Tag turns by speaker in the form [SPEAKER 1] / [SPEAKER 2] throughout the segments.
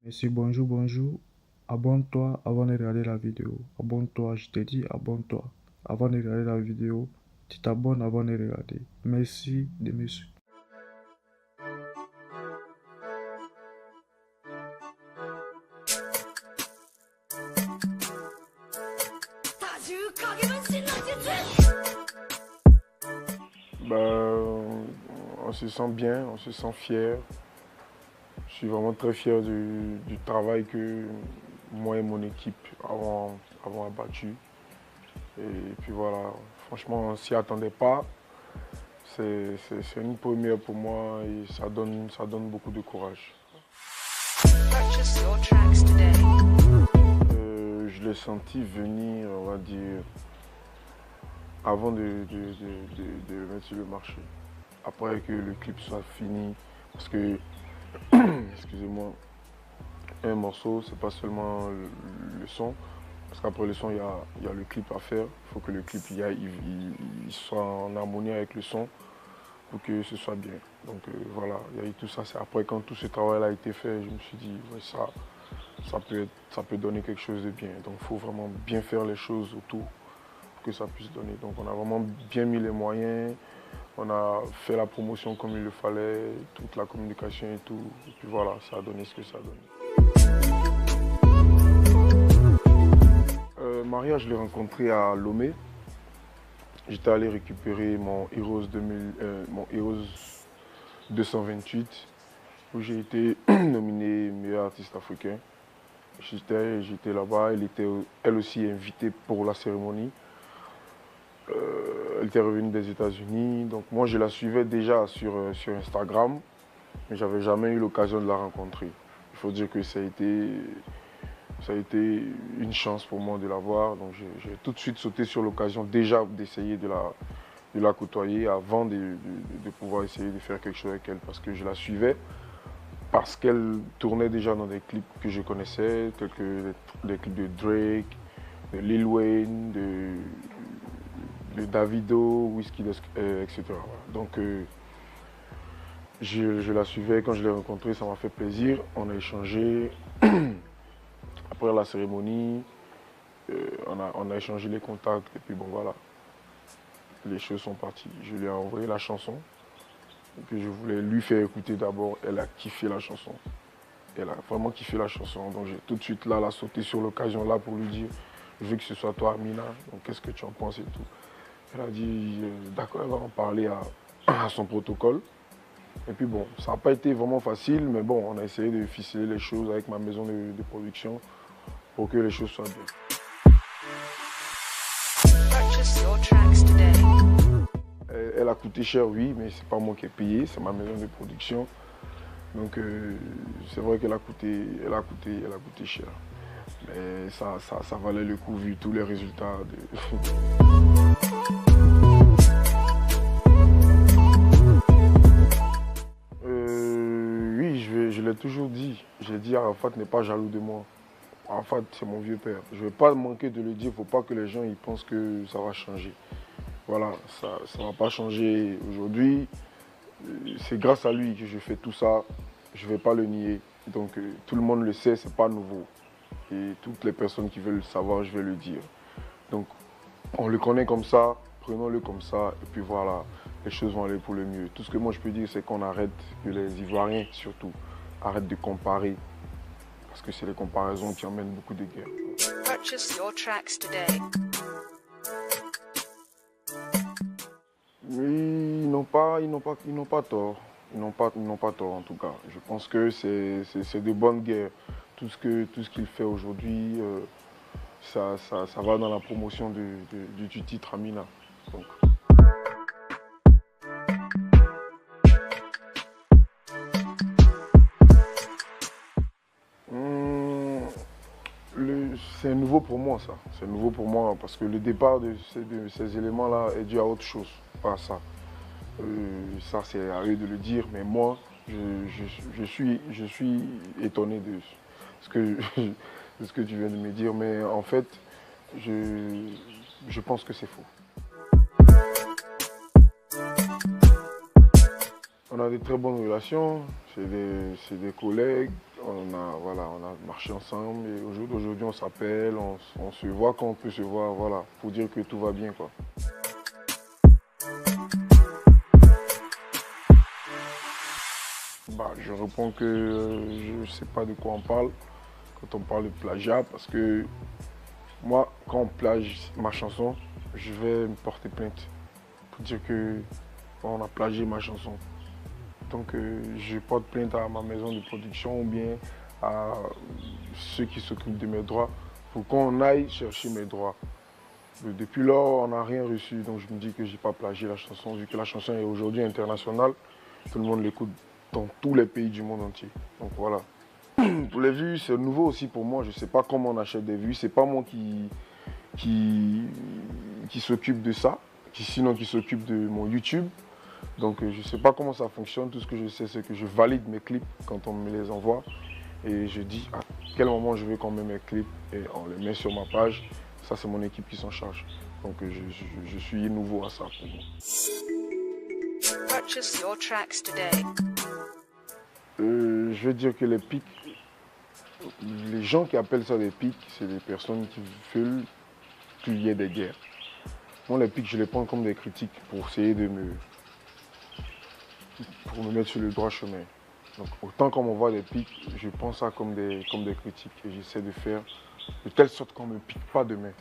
[SPEAKER 1] Merci, bonjour, bonjour. Abonne-toi avant de regarder la vidéo. Abonne-toi, je te dis abonne-toi. Avant de regarder la vidéo, tu t'abonnes avant de regarder. Merci de me suivre.
[SPEAKER 2] On se sent bien, on se sent fier. Je suis vraiment très fier du travail que moi et mon équipe avons abattu. Et puis voilà, franchement, on ne s'y attendait pas. C'est une première pour moi et ça donne beaucoup de courage. Je l'ai senti venir, on va dire, avant de le mettre sur le marché. Après que le clip soit fini, parce que, excusez-moi, un morceau, c'est pas seulement le son, parce qu'après le son, il y a le clip à faire. Il faut que le clip il soit en harmonie avec le son pour que ce soit bien. Donc voilà, il y a eu tout ça. C'est après, quand tout ce travail a été fait, je me suis dit, ouais, ça peut donner quelque chose de bien. Donc il faut vraiment bien faire les choses autour pour que ça puisse donner. Donc on a vraiment bien mis les moyens. On a fait la promotion comme il le fallait, toute la communication et tout. Et puis voilà, ça a donné ce que ça a donné. Maria, je l'ai rencontré à Lomé. J'étais allé récupérer mon mon Heroes 228, où j'ai été nominé meilleur artiste africain. J'étais là-bas, elle était elle aussi invitée pour la cérémonie. Elle était revenue des États-Unis, donc moi je la suivais déjà sur Instagram, mais j'avais jamais eu l'occasion de la rencontrer. Il faut dire que ça a été une chance pour moi de la voir, donc j'ai tout de suite sauté sur l'occasion déjà d'essayer de la côtoyer avant de pouvoir essayer de faire quelque chose avec elle, parce que je la suivais, parce qu'elle tournait déjà dans des clips que je connaissais, tels que des clips de Drake, de Lil Wayne, de Davido, Wizkid, etc. Donc je la suivais, quand je l'ai rencontrée, ça m'a fait plaisir. On a échangé. Après la cérémonie, on a échangé les contacts et puis bon voilà, les choses sont parties. Je lui ai envoyé la chanson que je voulais lui faire écouter d'abord. Elle a kiffé la chanson. Elle a vraiment kiffé la chanson. Donc j'ai tout de suite là, la sauté sur l'occasion là pour lui dire, je veux que ce soit toi Amina, donc qu'est-ce que tu en penses et tout. Elle a dit, d'accord, elle va en parler à son protocole. Et puis bon, ça n'a pas été vraiment facile, mais bon, on a essayé de ficeler les choses avec ma maison de production pour que les choses soient bien. Elle a coûté cher, oui, mais c'est pas moi qui ai payé, c'est ma maison de production. Donc c'est vrai qu'elle a coûté cher. Mais ça valait le coup vu tous les résultats. Oui, je l'ai toujours dit. J'ai dit Arafat n'est pas jaloux de moi. Arafat, c'est mon vieux père. Je ne vais pas manquer de le dire, il ne faut pas que les gens ils pensent que ça va changer. Voilà, ça ne va pas changer aujourd'hui. C'est grâce à lui que je fais tout ça. Je ne vais pas le nier. Donc tout le monde le sait, c'est pas nouveau. Et toutes les personnes qui veulent le savoir, je vais le dire. Donc on le connaît comme ça, prenons-le comme ça, et puis voilà, les choses vont aller pour le mieux. Tout ce que moi je peux dire, c'est qu'on arrête, que les Ivoiriens surtout, arrêtent de comparer, parce que c'est les comparaisons qui emmènent beaucoup de guerres. Ils n'ont pas tort. Ils n'ont pas tort en tout cas. Je pense que c'est de bonnes guerres. Tout ce qu'il fait aujourd'hui, ça va dans la promotion du titre Amina. Donc. C'est nouveau pour moi ça. C'est nouveau pour moi parce que le départ de ces éléments-là est dû à autre chose, pas à ça. Ça c'est à eux de le dire, mais moi je suis étonné de de ce que tu viens de me dire, mais en fait je pense que c'est faux. On a de très bonnes relations, c'est des collègues, voilà, on a marché ensemble et aujourd'hui on s'appelle, on se voit quand on peut se voir, voilà, pour dire que tout va bien, quoi. Bah, je réponds que je ne sais pas de quoi on parle quand on parle de plagiat parce que moi, quand on plagie ma chanson, je vais me porter plainte pour dire que on a plagié ma chanson. Donc je porte plainte à ma maison de production ou bien à ceux qui s'occupent de mes droits pour qu'on aille chercher mes droits. Depuis lors, on n'a rien reçu, donc je me dis que je n'ai pas plagié la chanson, vu que la chanson est aujourd'hui internationale, tout le monde l'écoute dans tous les pays du monde entier. Donc voilà. Pour les vues, c'est nouveau aussi pour moi, je ne sais pas comment on achète des vues, c'est pas moi qui s'occupe de ça, sinon qui s'occupe de mon YouTube. Donc je ne sais pas comment ça fonctionne, tout ce que je sais c'est que je valide mes clips quand on me les envoie et je dis à quel moment je veux qu'on met mes clips et on les met sur ma page. Ça c'est mon équipe qui s'en charge. Donc je suis nouveau à ça pour moi.
[SPEAKER 3] Purchase your tracks today.
[SPEAKER 2] Je veux dire que les pics, les gens qui appellent ça des pics, c'est des personnes qui veulent qu'il y ait des guerres. Moi les pics je les prends comme des critiques pour essayer de me mettre sur le droit chemin. Donc autant qu'on m'envoie des pics, je prends ça comme des critiques et j'essaie de faire de telle sorte qu'on ne me pique pas demain.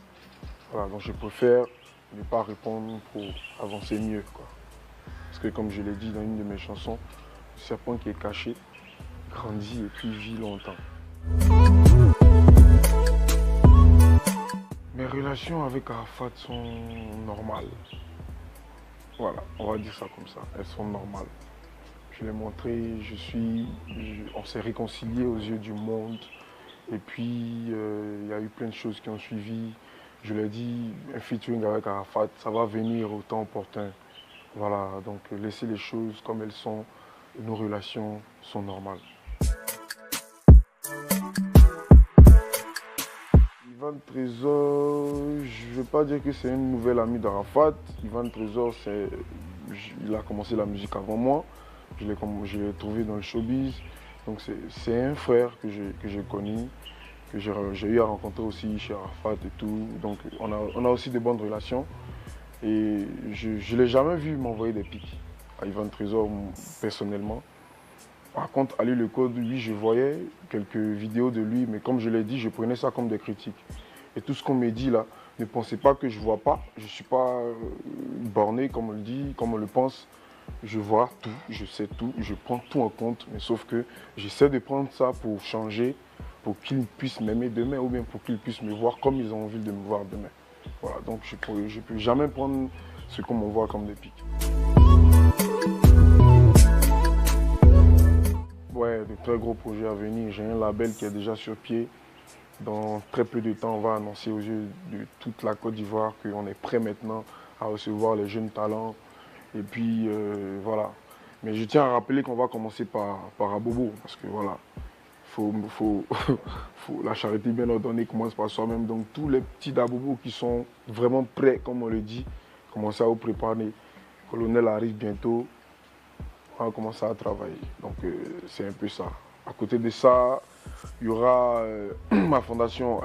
[SPEAKER 2] Voilà, donc je préfère ne pas répondre pour avancer mieux, quoi. Parce que comme je l'ai dit dans une de mes chansons, le serpent qui est caché grandit et puis vit longtemps. Mes relations avec Arafat sont normales. Voilà, on va dire ça comme ça, elles sont normales. Je l'ai montré, on s'est réconciliés aux yeux du monde. Et puis, il y a eu plein de choses qui ont suivi. Je l'ai dit, un featuring avec Arafat, ça va venir au temps opportun. Voilà, donc laissez les choses comme elles sont. Nos relations sont normales. Ivan Trésor, je ne vais pas dire que c'est une nouvelle amie d'Arafat. Ivan Trésor, il a commencé la musique avant moi. Je l'ai trouvé dans le showbiz. Donc c'est un frère que j'ai connu, que j'ai eu à rencontrer aussi chez Arafat et tout. Donc on a aussi de bonnes relations. Et je ne l'ai jamais vu m'envoyer des pics à Ivan Trésor personnellement. Par contre, Ali Le Code, oui, je voyais quelques vidéos de lui, mais comme je l'ai dit, je prenais ça comme des critiques. Et tout ce qu'on me dit là, ne pensez pas que je ne vois pas. Je ne suis pas borné, comme on le dit, comme on le pense. Je vois tout, je sais tout, je prends tout en compte, mais sauf que j'essaie de prendre ça pour changer, pour qu'ils puissent m'aimer demain ou bien pour qu'ils puissent me voir comme ils ont envie de me voir demain. Voilà, donc je ne peux jamais prendre ce qu'on m'envoie comme des pics. Ouais, de très gros projets à venir. J'ai un label qui est déjà sur pied. Dans très peu de temps, on va annoncer aux yeux de toute la Côte d'Ivoire qu'on est prêt maintenant à recevoir les jeunes talents. Et puis voilà. Mais je tiens à rappeler qu'on va commencer par Abobo. Parce que voilà, la charité bien ordonnée commence par soi-même. Donc tous les petits d'Abobo qui sont vraiment prêts, comme on le dit, commencez à vous préparer. Le colonel arrive bientôt. On va commencer à travailler. Donc c'est un peu ça. À côté de ça, il y aura la fondation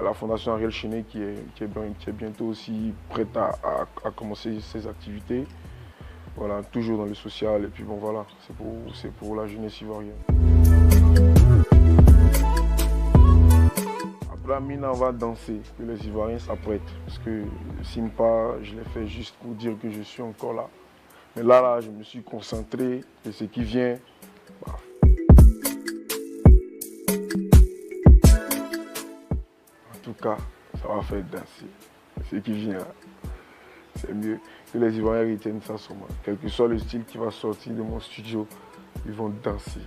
[SPEAKER 2] Ariel Chenet qui est bientôt aussi prête à commencer ses activités. Voilà, toujours dans le social. Et puis bon voilà, c'est pour la jeunesse ivoirienne. Après Amina, on va danser, que les Ivoiriens s'apprêtent. Parce que Simpa, je l'ai fait juste pour dire que je suis encore là. Mais là, je me suis concentré et ce qui vient, bah. En tout cas, ça va faire danser. Ce qui vient là, c'est mieux que les Ivoiriens retiennent ça sur moi. Quel que soit le style qui va sortir de mon studio, ils vont danser.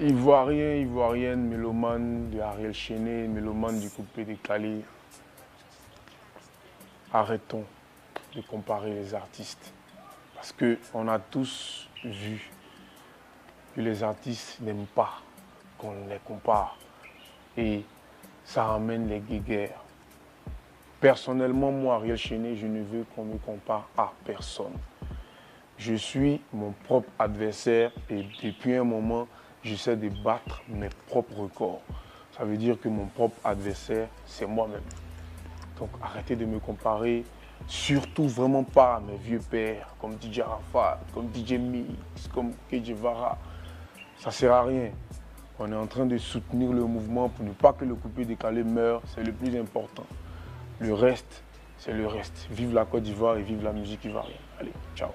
[SPEAKER 2] Ivoirien, Ivoirienne, mélomane de Ariel Chenet, mélomane du coupé décalé. Arrêtons de comparer les artistes. Parce qu'on a tous vu que les artistes n'aiment pas qu'on les compare. Et ça ramène les guéguerres. Personnellement, moi, Ariel Chenet, je ne veux qu'on me compare à personne. je suis mon propre adversaire et depuis un moment, j'essaie de battre mes propres records. Ça veut dire que mon propre adversaire, c'est moi-même. Donc arrêtez de me comparer, surtout vraiment pas à mes vieux pères, comme DJ Arafat, comme DJ Mix, comme KJ Vara. Ça ne sert à rien. On est en train de soutenir le mouvement pour ne pas que le coupé décalé meure, c'est le plus important. Le reste, c'est le reste. Vive la Côte d'Ivoire et vive la musique ivoirienne. Allez, ciao.